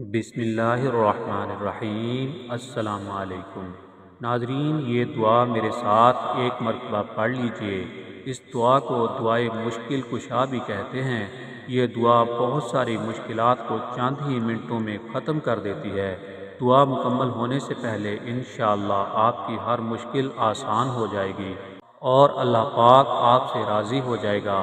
बिस्मिल्लाहिर्रहमानिर्रहीम। अस्सलामु अलैकुम नाज़रीन, ये दुआ मेरे साथ एक मरतबा पढ़ लीजिए। इस दुआ को दुआए मुश्किल कुशा भी कहते हैं। ये दुआ बहुत सारी मुश्किलात को चंद ही मिनटों में ख़त्म कर देती है। दुआ मुकम्मल होने से पहले इंशाअल्लाह आपकी हर मुश्किल आसान हो जाएगी और अल्लाह पाक आपसे राज़ी हो जाएगा।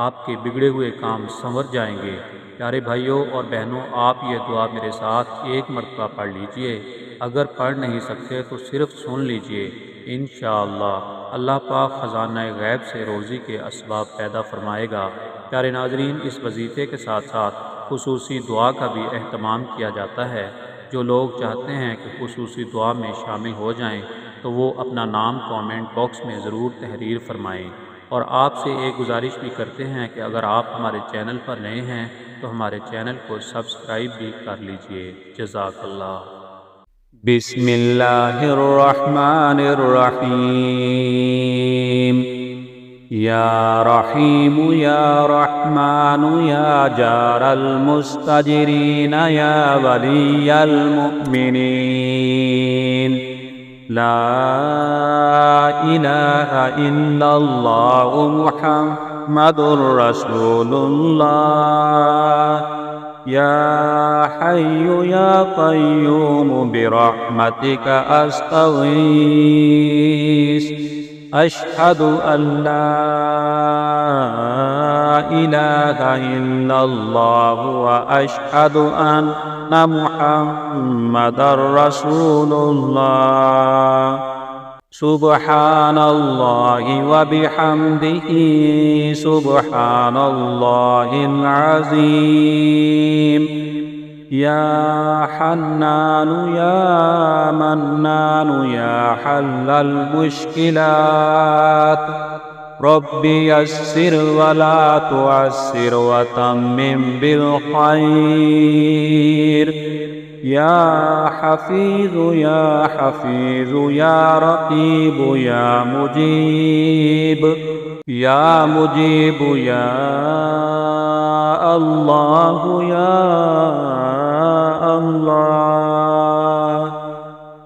आपके बिगड़े हुए काम संवर जाएंगे। प्यारे भाइयों और बहनों, आप ये दुआ मेरे साथ एक मरतबा पढ़ लीजिए। अगर पढ़ नहीं सकते तो सिर्फ सुन लीजिए। इंशाअल्लाह अल्लाह पाक ख़जाना गैब से रोज़ी के असबाब पैदा फरमाएगा। प्यारे नाज़रीन, इस वजीफ़े के साथ साथ खुसूसी दुआ का भी अहतमाम किया जाता है। जो लोग चाहते हैं कि खुसूसी दुआ में शामिल हो जाएं, तो वो अपना नाम कमेंट बॉक्स में ज़रूर तहरीर फरमाएँ। और आपसे एक गुजारिश भी करते हैं कि अगर आप हमारे चैनल पर नए हैं तो हमारे चैनल को सब्सक्राइब भी कर लीजिए। जज़ाकल्लाह। बिस्मिल्लाहिर्रहमानिर्रहीम। या रहीम या रहमान या जारल मुस्तजरीन या वलियल मुमिनीन। ला इलाहा इल्लल्लाहु मुहम्मदुर रसूलुल्लाह। या हय्यु या क़य्यूम बिरहमतिका अस्तगीस। अशहदु अल्ला इलाहा इल्लल्लाह व अशहदु अन्ना मुहम्मदर रसूलुल्लाह। सुब्हानल्लाहि व बिहम्दिही सुब्हानल्लाहिल अज़ीम। या हन्नानु या मन्नानु या हल्लल मुश्किलात। रब्बि यस्सिर वला तुअस्सिर व तम्मिम बिल खैर। या हफीज़ु या हफीज़ु या रक़ीबु या मुजीब। या मुजीबु या अल्लाह या अल्लाह।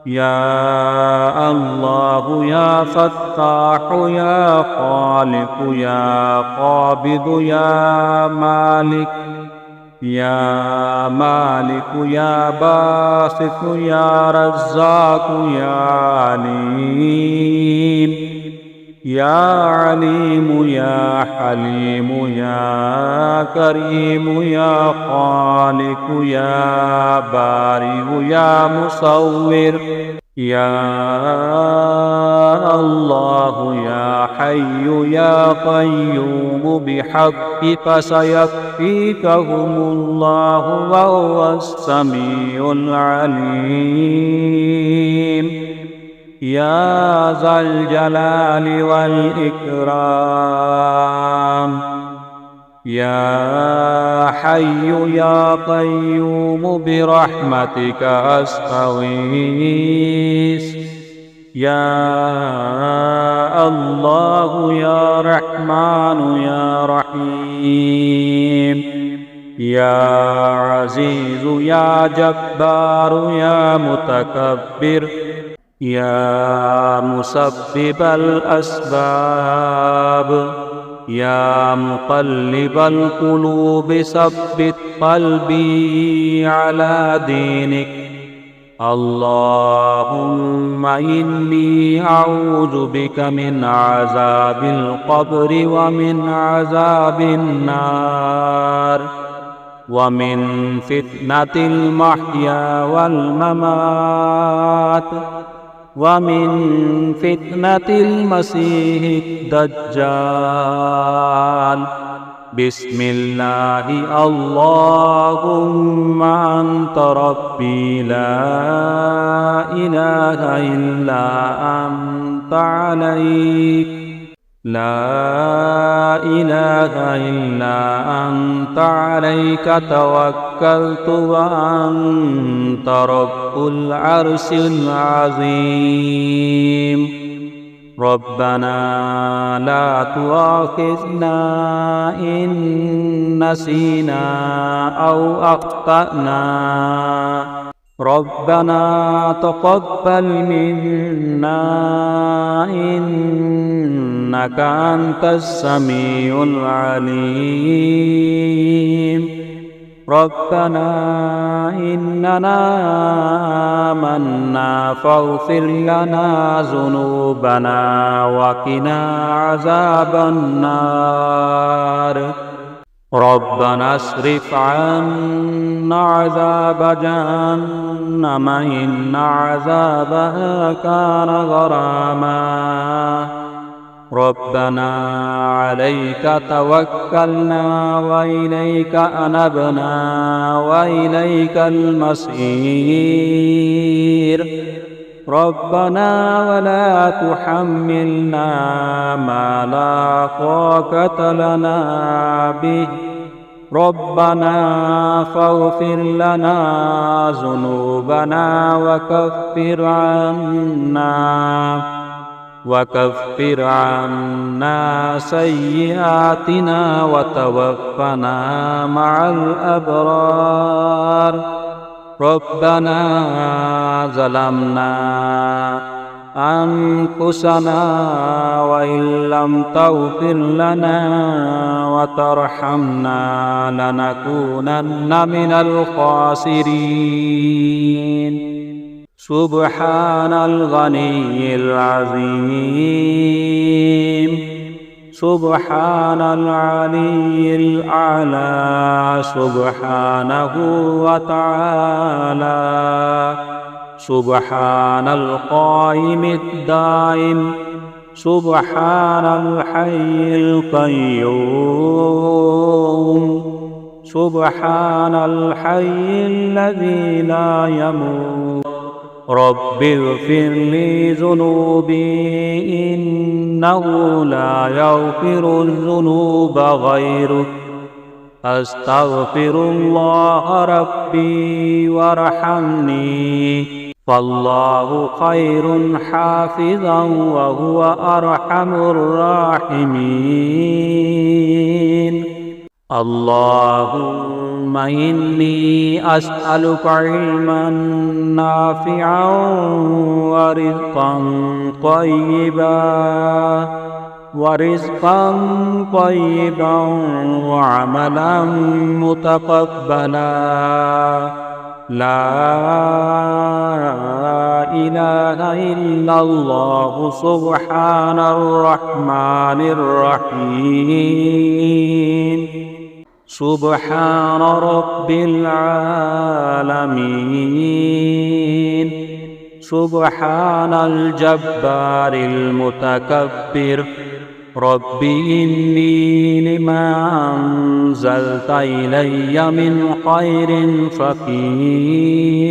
या अल्लाह या फ़त्ताह या ख़ालिक़ या क़ाबिद या मालिक। या मालिक या बासित या रज़्ज़ाक़ या अलीम। या अलीम या हलीम या करीम या ख़ालिक़ या बारिअ या मुसव्विर। या अल्लाह या हय्यु या क़य्यूम बिहक़्क़िक सयक्फ़ीकहुमुल्लाहु व हुवस समीउल अलीम। या ज़ल जलालि वल इकराम। या हय्यु या क़य्यूम बिरहमतिका अस्तगीस। या अल्लाह या रहमान या रहीम। या अज़ीज़ या जब्बार या मुतकब्बिर। या मुसब्बिबल अस्बाब। या मुक़ल्लिबल क़ुलूब सब्बित क़ल्बी अला दीनिक। अल्लाहुम्मा इन्नी अऊज़ु बिका मिन अज़ाबिल क़ब्रि व मिन अज़ाबिन नार व मिन फितनतिल महया वल ममात व मिन फितनतिल मसीहिद दज्जाल। बिस्मिल्लाहि अल्लाहुम्मा अन्त रब्बी ला इलाहा इल्ला अन्त अलैक ला इलाहा इल्ला अन्त अलैका तवक्कलतु व अन्त रब्बुल अर्शिल अज़ीम। रब्बना ला तुआखिज़ना इन नसीना औ अख्तअना ربنا تقبل منا إنك أنت السميع العليم ربنا إننا آمنا فاغفر لنا ذنوبنا وقنا عذاب النار ربنا اصرف عنا عذاب جهنم إن عذابها كان غراما ربنا عليك توكلنا وإليك أنبنا وإليك المصير ربنا ولا تحملنا ما لا طاقة لنا به ربنا فاغفر لنا ذنوبنا وكفر عنا سيئاتنا وتوفنا مع الأبرار ربنا ظلمنا أنفسنا وإن لم تغفر لنا وترحمنا لنكونن من الخاسرين سبحان الغني العظيم سبحان العلي الأعلى سبحانه وتعالى سبحان القائم الدائم سبحان الحي القيوم سبحان الحي الذي لا يموت رب اغفر لي ذنوبي إنه لا يغفر الذنوب غيرك أستغفر الله ربي وارحمني فالله خير حافظا وهو أرحم الراحمين اللهم إني أسألك علما نافعا ورزقا طيبا وعملا متقبلا لا إله إلا الله سبحان الرحمن الرحيم سبحان رب العالمين سبحان الجبار المتكبر رب إني لما أنزلت إلي من خير فقير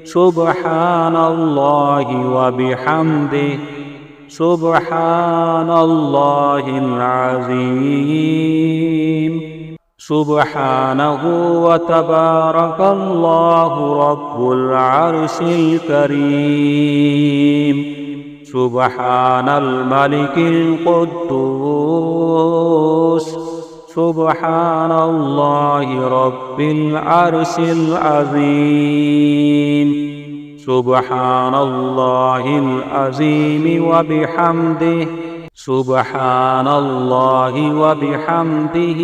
سبحان الله وبحمده سبحان الله العظيم سبحانه وتبارك الله رب العرش الكريم سبحان الملك القدوس سبحان الله رب العرش العظيم سبحان الله العظيم وبحمده سبحان الله وبحمده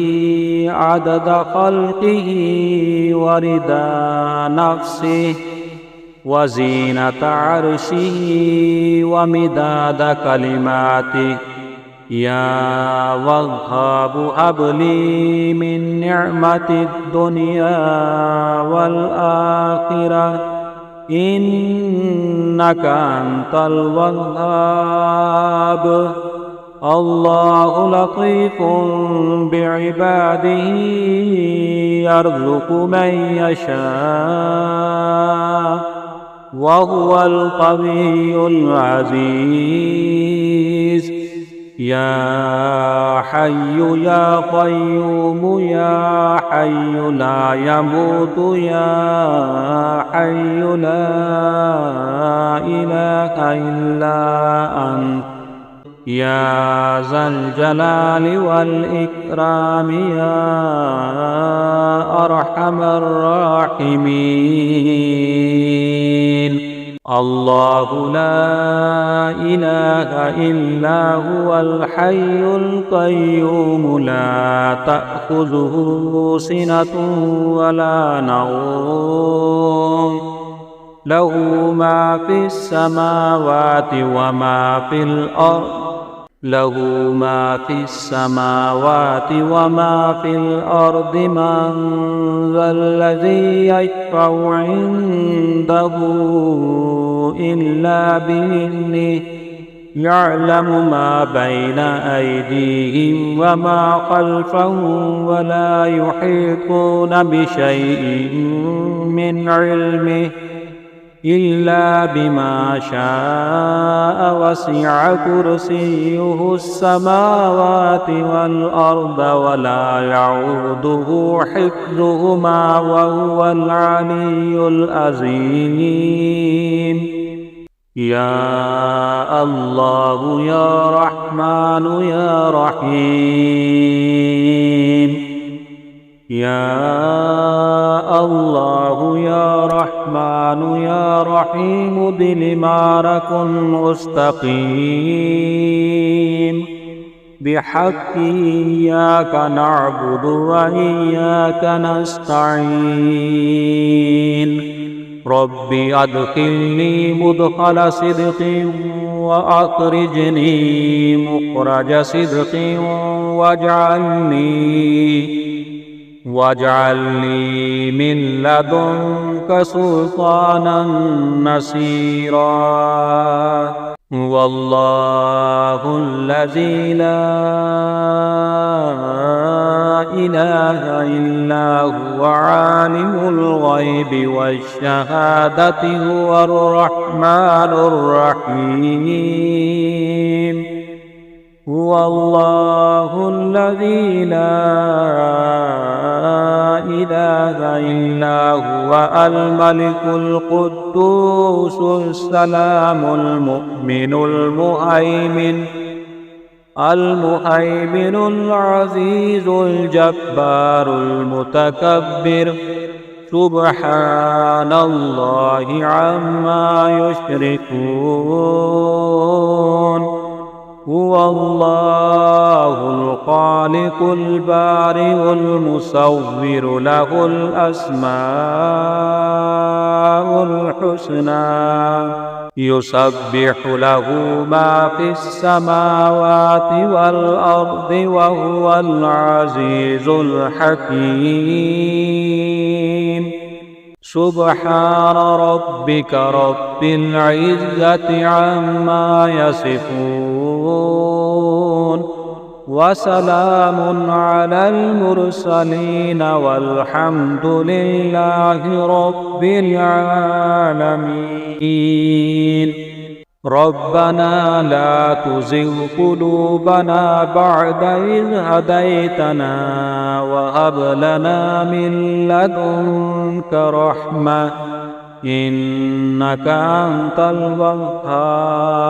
عدد خلقه ورضا نفسه وزينة عرشه ومداد كلماته يا وهاب هب لي من نعمة الدنيا والآخرة إنك أنت الوهاب الله لطيف بعباده يرزق من يشاء وهو القوي العزيز يا حي يا قيوم يا حي لا يموت يا حي لا إله إلا أنت يا ذا الجلال والإكرام يا أرحم الراحمين. الله لا إله إلا هو الحي القيوم لا تأخذه سنة ولا نوم له ما في السماوات وما في الأرض له ما في السماوات وما في الأرض من ذا الذي يشفع عنده إلا بإذنه يعلم ما بين أيديهم وما خلفهم ولا يحيطون بشيء من علمه إلا بما شاء وسع كرسيه السماوات والأرض ولا يعوده حفظهما وهو العلي العظيم. يا الله يا رحمن يا رحيم. يا الله يا رحمن يا رحيم بالمارك مستقيم بحق إياك نعبد وإياك نستعين. رب أدخلني مدخل صدق وأخرجني مخرج صدق واجعلني من لدنك سلطانا نصيرا. والله الذي لا إله إلا هو عالم الغيب والشهادة هو الرحمن الرحيم. هو الله الذي لا إله إلا هو الملك القدوس السلام المؤمن المهيمن العزيز الجبار المتكبر سبحان الله عما يشركون. هو الله الخالق البارئ المصور له الأسماء الحسنى يسبح له ما في السماوات والأرض وهو العزيز الحكيم. سبحان ربك رب العزة عما يصفون وسلام على المرسلين والحمد لله رب العالمين. ربنا لا تزغ قلوبنا بعد إذ هديتنا وهب لنا من لدنك رحمة إنك أنت الوهاب.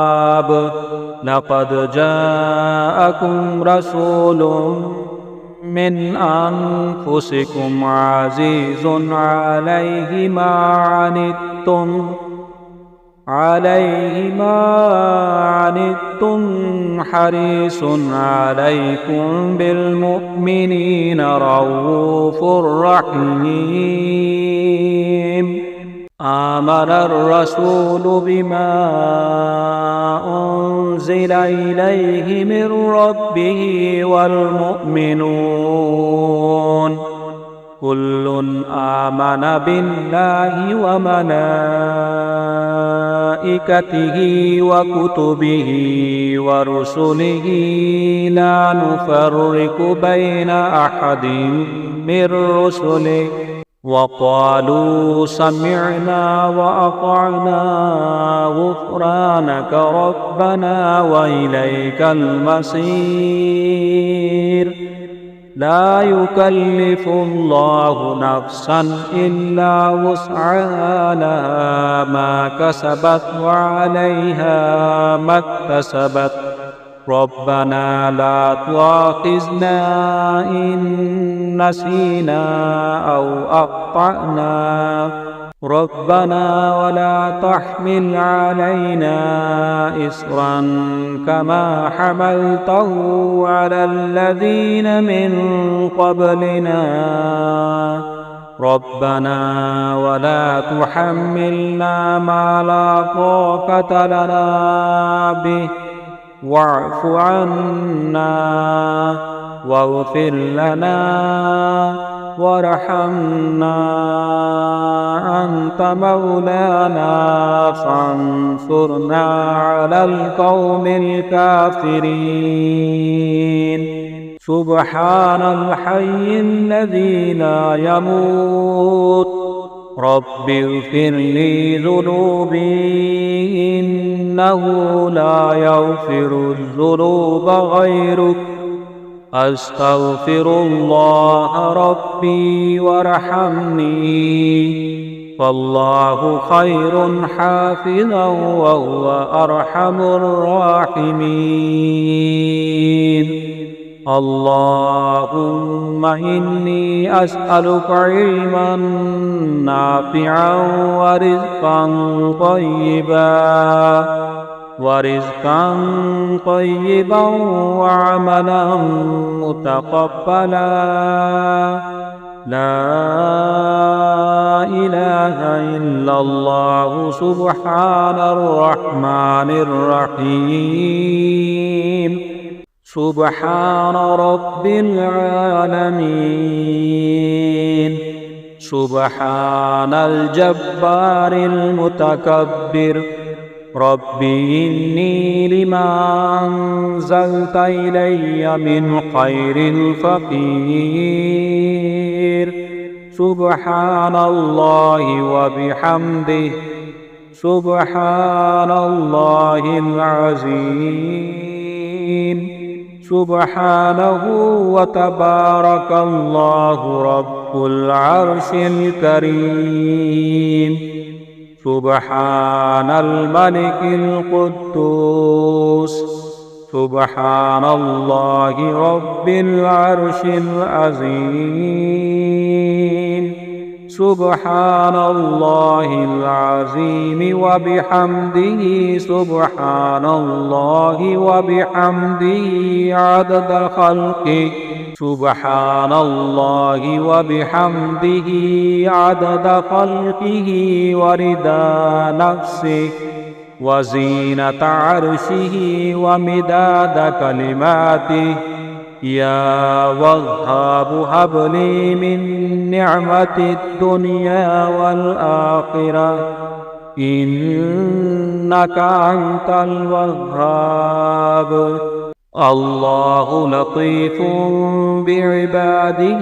لقد جاءكم رسول من أنفسكم عزيز عليه ما عنتم حريص عليكم بالمؤمنين رؤوف رحيم. آمن الرسول بما أنزل إليه من ربه والمؤمنون كل آمن بالله وملائكته وكتبه ورسله لا نفرق بين أحد من رسله وقالوا سمعنا وأطعنا غفرانك ربنا وإليك المصير. لا يكلف الله نفسا إلا وسعها لها ما كسبت وعليها ما اكتسبت ربنا لا تؤاخذنا إن نسينا أو أخطأنا ربنا ولا تحمل علينا إصرا كما حملته على الذين من قبلنا ربنا ولا تحملنا ما لا طاقة لنا به واعف عنا واغفر لنا وارحمنا أنت مولانا فانصرنا على القوم الكافرين سبحان الحي الذي لا يموت رب اغفر لي ذنوبي إنه لا يغفر الذنوب غيرك أستغفر الله ربي وارحمني فالله خير حافظا وهو أرحم الراحمين اللهم إني أسألك علما نافعا ورزقا طيبا وعملا متقبلا لا إله إلا الله سبحان الرحمن الرحيم سبحان رب العالمين سبحان الجبار المتكبر ربي إني لما أنزلت إلي من خير فقير سبحان الله وبحمده سبحان الله العظيم سبحانه وتبارك الله رب العرش الكريم سبحان الملك القدوس سبحان الله رب العرش العظيم سبحان الله العظيم وبحمده سبحان الله وبحمده عدد خلقه سبحان الله وبحمده عدد خلقه ورضا نفسه وزينة عرشه ومداد كلماته يا وهاب هب لي من نعمة الدنيا والآخرة إنك أنت الوهاب الله لطيف بعباده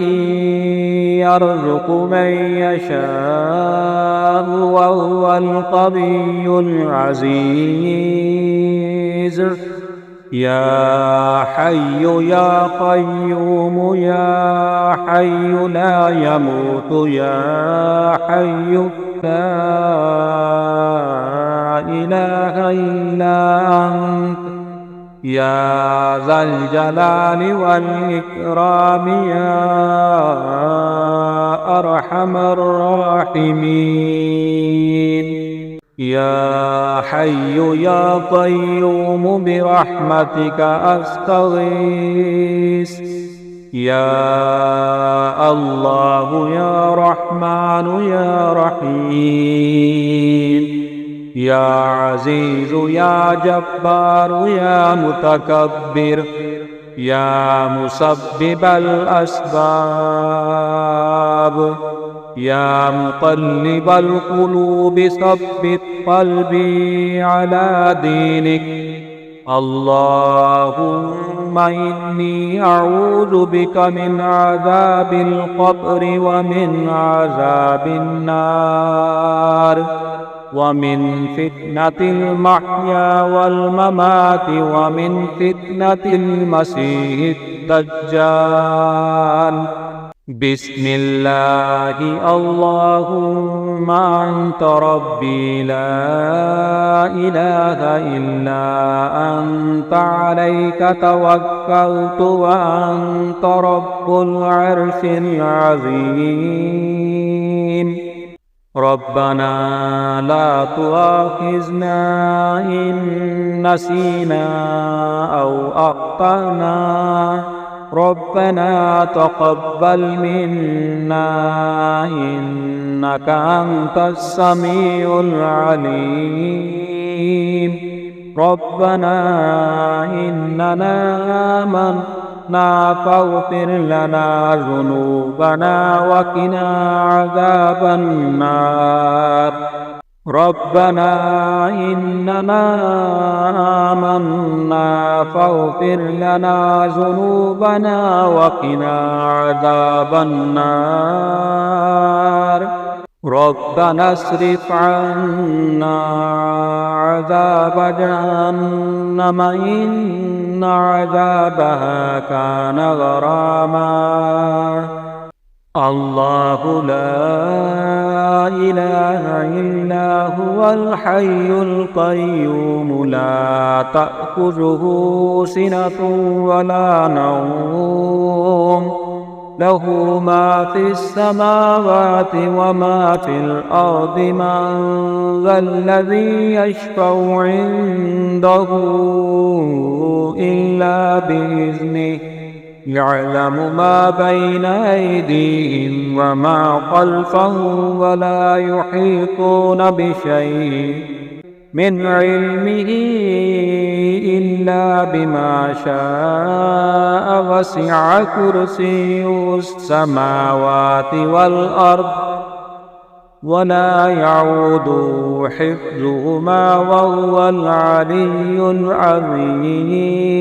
يرزق من يشاء وهو القوي العزيز يا حي يا قيوم يا حي لا يموت يا حي لا إله إلا أنت يا ذا الجلال والإكرام يا أرحم الراحمين يا حي يا قيوم برحمتك أستغيث يا الله يا رحمن يا رحيم يا عزيز يا جبار يا متكبر يا مسبب الأسباب يا مقلب القلوب ثبت قلبي على دينك اللهم إني أعوذ بك من عذاب القبر ومن عذاب النار ومن فتنة المحيا والممات ومن فتنة المسيح الدجال بسم الله اللهم أنت ربي لا إله إلا أنت عليك توكلت وأنت رب العرش العظيم ربنا لا تؤاخذنا إن نسينا أو أخطأنا ربنا تقبل منا إنك أنت السميع العليم ربنا إننا آمنا فاغفر لنا ذنوبنا وقنا عذاب النار ربنا إننا آمنا فاغفر لنا ذنوبنا وقنا عذاب النار ربنا اصرف عنا عذاب جهنم إن عذابها كان غراما الله لا إله إلا هو الحي القيوم لا تأخذه سنة ولا نوم له ما في السماوات وما في الأرض من ذا الذي يشفع عنده إلا بإذنه يعلم ما بين أيديهم وما خلفهم ولا يحيطون بشيء من علمه إلا بما شاء وسع كرسيه السماوات والأرض ولا يعوده حفظهما وهو العلي العظيم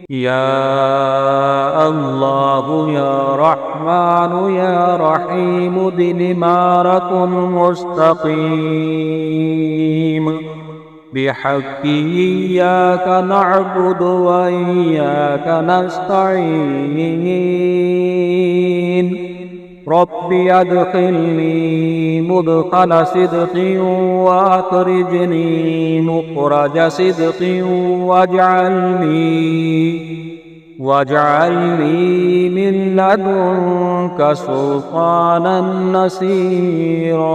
يا الله يا رحمن يا رحيم دل مارك مستقيم بحق إياك نعبد وإياك نستعين رب أدخلني مدخل صدق وأخرجني مخرج صدق واجعلني من لدنك سلطانا نصيرا